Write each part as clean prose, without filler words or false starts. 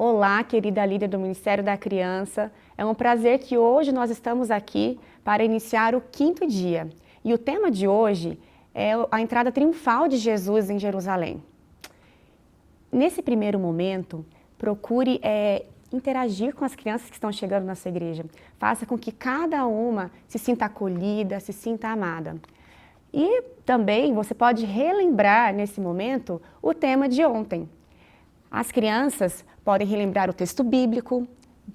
Olá, querida líder do Ministério da Criança. É um prazer que hoje nós estamos aqui para iniciar o 5º dia. E o tema de hoje é a entrada triunfal de Jesus em Jerusalém. Nesse primeiro momento, procure interagir com as crianças que estão chegando na sua igreja. Faça com que cada uma se sinta acolhida, se sinta amada. E também você pode relembrar nesse momento o tema de ontem. As crianças podem relembrar o texto bíblico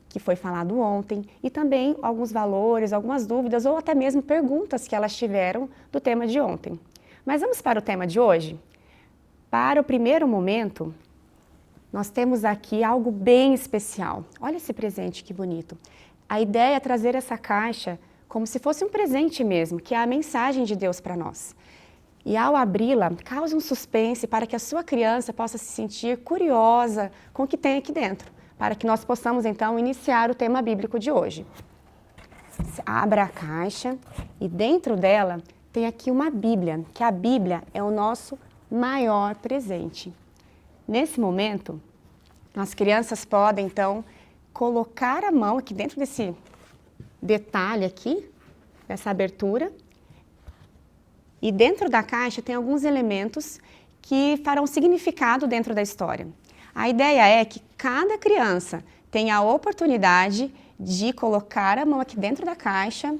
que foi falado ontem e também alguns valores, algumas dúvidas ou até mesmo perguntas que elas tiveram do tema de ontem. Mas vamos para o tema de hoje? Para o primeiro momento, nós temos aqui algo bem especial. Olha esse presente que bonito. A ideia é trazer essa caixa como se fosse um presente mesmo, que é a mensagem de Deus para nós. E ao abri-la, cause um suspense para que a sua criança possa se sentir curiosa com o que tem aqui dentro, para que nós possamos então iniciar o tema bíblico de hoje. Abra a caixa e dentro dela tem aqui uma Bíblia, que a Bíblia é o nosso maior presente. Nesse momento, as crianças podem então colocar a mão aqui dentro desse detalhe aqui, dessa abertura. E dentro da caixa tem alguns elementos que farão significado dentro da história. A ideia é que cada criança tenha a oportunidade de colocar a mão aqui dentro da caixa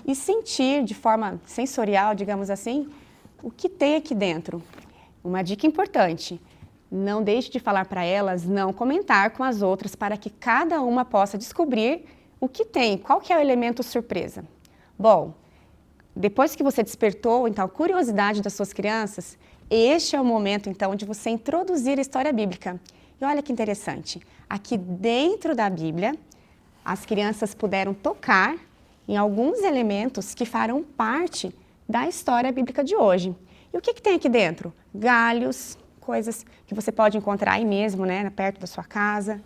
e sentir de forma sensorial, digamos assim, o que tem aqui dentro. Uma dica importante, não deixe de falar para elas não comentar com as outras para que cada uma possa descobrir o que tem, qual que é o elemento surpresa. Bom, depois que você despertou, então, a curiosidade das suas crianças, este é o momento, então, de você introduzir a história bíblica. E olha que interessante, aqui dentro da Bíblia, as crianças puderam tocar em alguns elementos que farão parte da história bíblica de hoje. E o que tem aqui dentro? Galhos, coisas que você pode encontrar aí mesmo, né, perto da sua casa.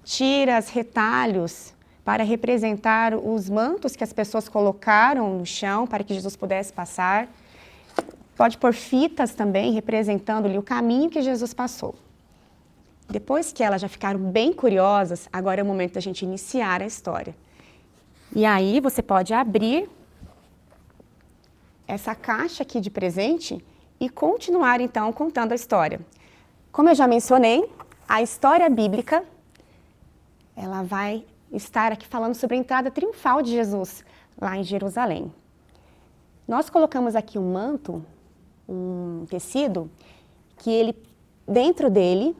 Tiras, retalhos, para representar os mantos que as pessoas colocaram no chão para que Jesus pudesse passar. Pode pôr fitas também, representando-lhe o caminho que Jesus passou. Depois que elas já ficaram bem curiosas, agora é o momento da gente iniciar a história. E aí você pode abrir essa caixa aqui de presente e continuar então contando a história. Como eu já mencionei, a história bíblica, ela vai estar aqui falando sobre a entrada triunfal de Jesus lá em Jerusalém. Nós colocamos aqui um manto, um tecido, que dentro dele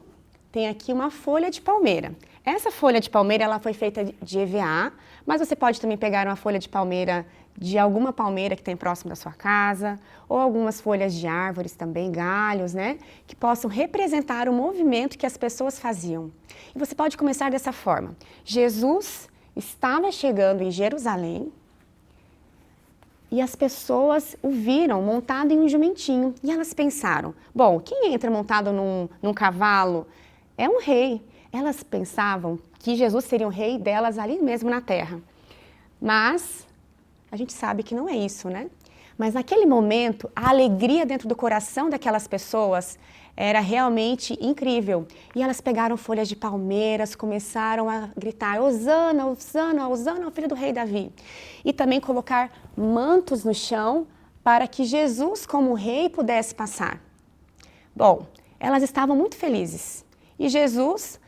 tem aqui uma folha de palmeira. Essa folha de palmeira ela foi feita de EVA, mas você pode também pegar uma folha de palmeira de alguma palmeira que tem próximo da sua casa, ou algumas folhas de árvores também, galhos, né? Que possam representar o movimento que as pessoas faziam. E você pode começar dessa forma. Jesus estava chegando em Jerusalém e as pessoas o viram montado em um jumentinho. E elas pensaram, bom, quem entra montado num cavalo é um rei. Elas pensavam que Jesus seria o rei delas ali mesmo na terra. Mas a gente sabe que não é isso, né? Mas naquele momento, a alegria dentro do coração daquelas pessoas era realmente incrível. E elas pegaram folhas de palmeiras, começaram a gritar, Hosana, Hosana, Hosana ao filho do rei Davi. E também colocar mantos no chão para que Jesus, como rei, pudesse passar. Bom, elas estavam muito felizes. E Jesus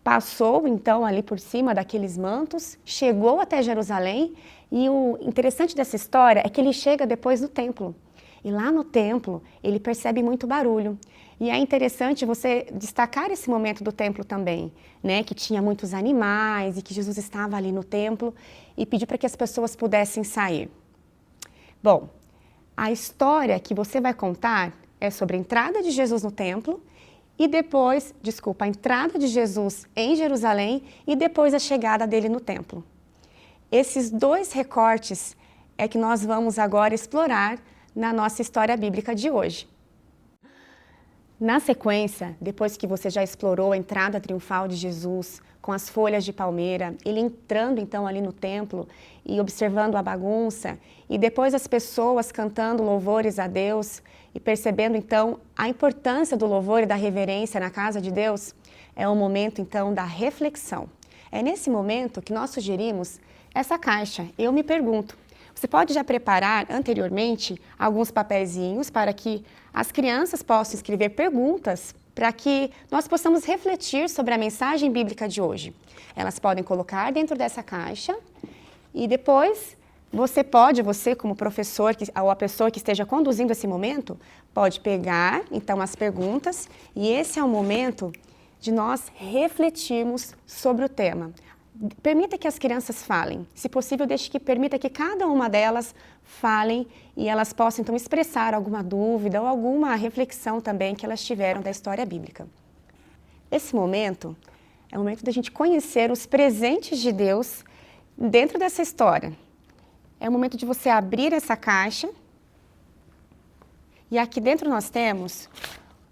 passou, então, ali por cima daqueles mantos, chegou até Jerusalém, e o interessante dessa história é que ele chega depois no templo. E lá no templo, ele percebe muito barulho. E é interessante você destacar esse momento do templo também, né? Que tinha muitos animais e que Jesus estava ali no templo e pediu para que as pessoas pudessem sair. Bom, a história que você vai contar é sobre a entrada de Jesus no templo e depois, a entrada de Jesus em Jerusalém e depois a chegada dele no templo. Esses dois recortes é que nós vamos agora explorar na nossa história bíblica de hoje. Na sequência, depois que você já explorou a entrada triunfal de Jesus com as folhas de palmeira, ele entrando então ali no templo e observando a bagunça, e depois as pessoas cantando louvores a Deus e percebendo então a importância do louvor e da reverência na casa de Deus, é o momento, então, da reflexão. É nesse momento que nós sugerimos essa caixa. Eu me pergunto. Você pode já preparar anteriormente alguns papeizinhos para que as crianças possam escrever perguntas para que nós possamos refletir sobre a mensagem bíblica de hoje. Elas podem colocar dentro dessa caixa e depois você como professor ou a pessoa que esteja conduzindo esse momento, pode pegar então as perguntas e esse é o momento de nós refletirmos sobre o tema. Permita que as crianças falem. Se possível, permita que cada uma delas falem e elas possam, então, expressar alguma dúvida ou alguma reflexão também que elas tiveram da história bíblica. Esse momento é o momento da gente conhecer os presentes de Deus dentro dessa história. É o momento de você abrir essa caixa e aqui dentro nós temos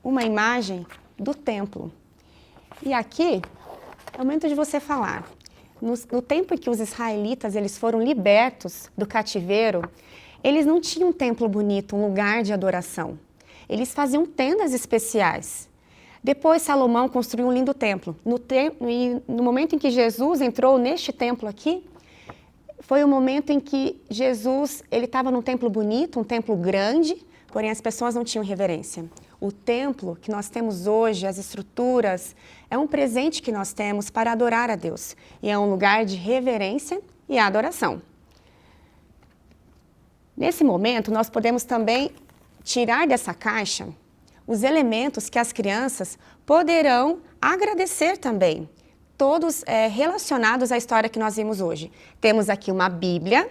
uma imagem do templo. E aqui é o momento de você falar. No tempo em que os israelitas eles foram libertos do cativeiro, eles não tinham um templo bonito, um lugar de adoração. Eles faziam tendas especiais. Depois Salomão construiu um lindo templo. No momento em que Jesus entrou neste templo aqui, foi o momento em que Jesus ele estava num templo bonito, um templo grande, porém as pessoas não tinham reverência. O templo que nós temos hoje, as estruturas, é um presente que nós temos para adorar a Deus. E é um lugar de reverência e adoração. Nesse momento, nós podemos também tirar dessa caixa os elementos que as crianças poderão agradecer também, todos relacionados à história que nós vimos hoje. Temos aqui uma Bíblia,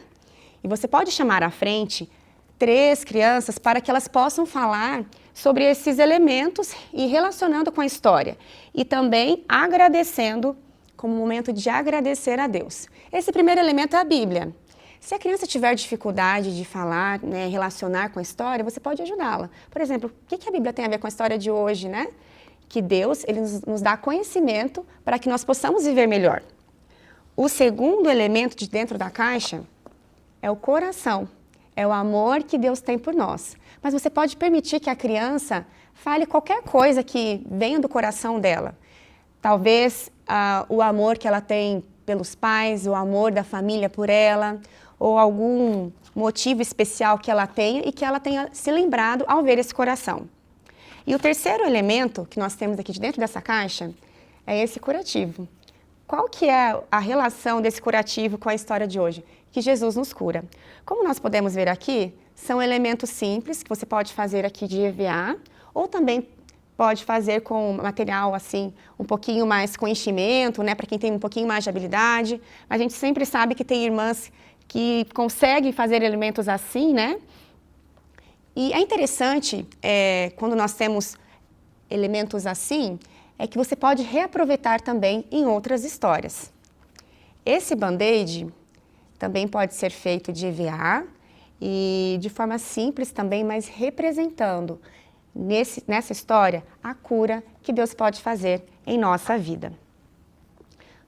e você pode chamar à frente 3 crianças para que elas possam falar sobre esses elementos e relacionando com a história. E também agradecendo, como um momento de agradecer a Deus. Esse primeiro elemento é a Bíblia. Se a criança tiver dificuldade de falar, relacionar com a história, você pode ajudá-la. Por exemplo, o que a Bíblia tem a ver com a história de hoje, né? Que Deus ele nos dá conhecimento para que nós possamos viver melhor. O segundo elemento de dentro da caixa é o coração. É o amor que Deus tem por nós. Mas você pode permitir que a criança fale qualquer coisa que venha do coração dela. Talvez o amor que ela tem pelos pais, o amor da família por ela, ou algum motivo especial que ela tenha e que ela tenha se lembrado ao ver esse coração. E o terceiro elemento que nós temos aqui de dentro dessa caixa é esse curativo. Qual que é a relação desse curativo com a história de hoje? Que Jesus nos cura. Como nós podemos ver aqui, são elementos simples que você pode fazer aqui de EVA, ou também pode fazer com material assim, um pouquinho mais com enchimento, né, para quem tem um pouquinho mais de habilidade. A gente sempre sabe que tem irmãs que conseguem fazer elementos assim, né? E é interessante, quando nós temos elementos assim, é que você pode reaproveitar também em outras histórias. Esse band-aid também pode ser feito de EVA e de forma simples também, mas representando nessa história a cura que Deus pode fazer em nossa vida.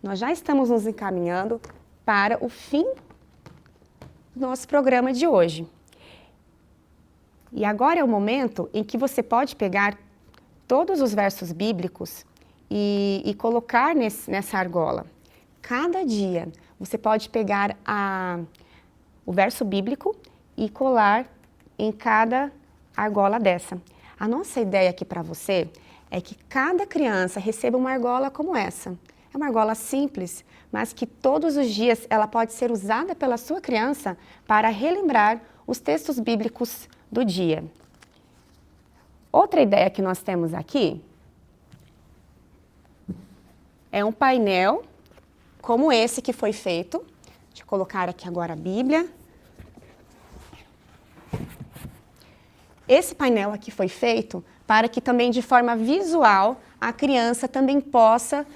Nós já estamos nos encaminhando para o fim do nosso programa de hoje. E agora é o momento em que você pode pegar todos os versos bíblicos e colocar nessa argola. Cada dia você pode pegar o verso bíblico e colar em cada argola dessa. A nossa ideia aqui para você é que cada criança receba uma argola como essa. É uma argola simples, mas que todos os dias ela pode ser usada pela sua criança para relembrar os textos bíblicos do dia. Outra ideia que nós temos aqui é um painel como esse que foi feito. Deixa eu colocar aqui agora a Bíblia. Esse painel aqui foi feito para que também de forma visual a criança também possa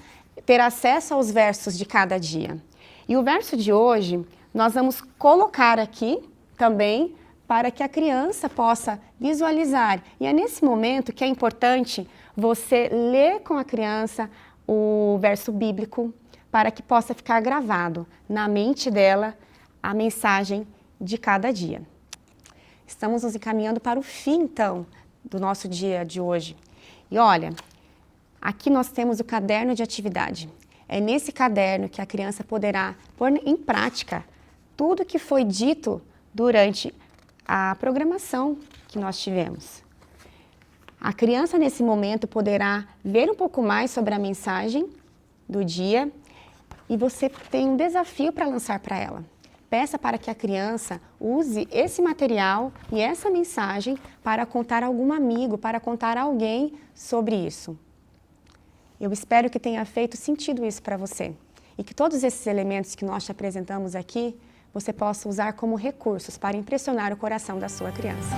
ter acesso aos versos de cada dia. E o verso de hoje nós vamos colocar aqui também para que a criança possa visualizar. E é nesse momento que é importante você ler com a criança o verso bíblico para que possa ficar gravado na mente dela a mensagem de cada dia. Estamos nos encaminhando para o fim, então, do nosso dia de hoje. E olha, Aqui nós temos o caderno de atividade. É nesse caderno que a criança poderá pôr em prática tudo que foi dito durante a programação que nós tivemos. A criança, nesse momento, poderá ver um pouco mais sobre a mensagem do dia e você tem um desafio para lançar para ela. Peça para que a criança use esse material e essa mensagem para contar a algum amigo, para contar a alguém sobre isso. Eu espero que tenha feito sentido isso para você e que todos esses elementos que nós te apresentamos aqui, você possa usar como recursos para impressionar o coração da sua criança.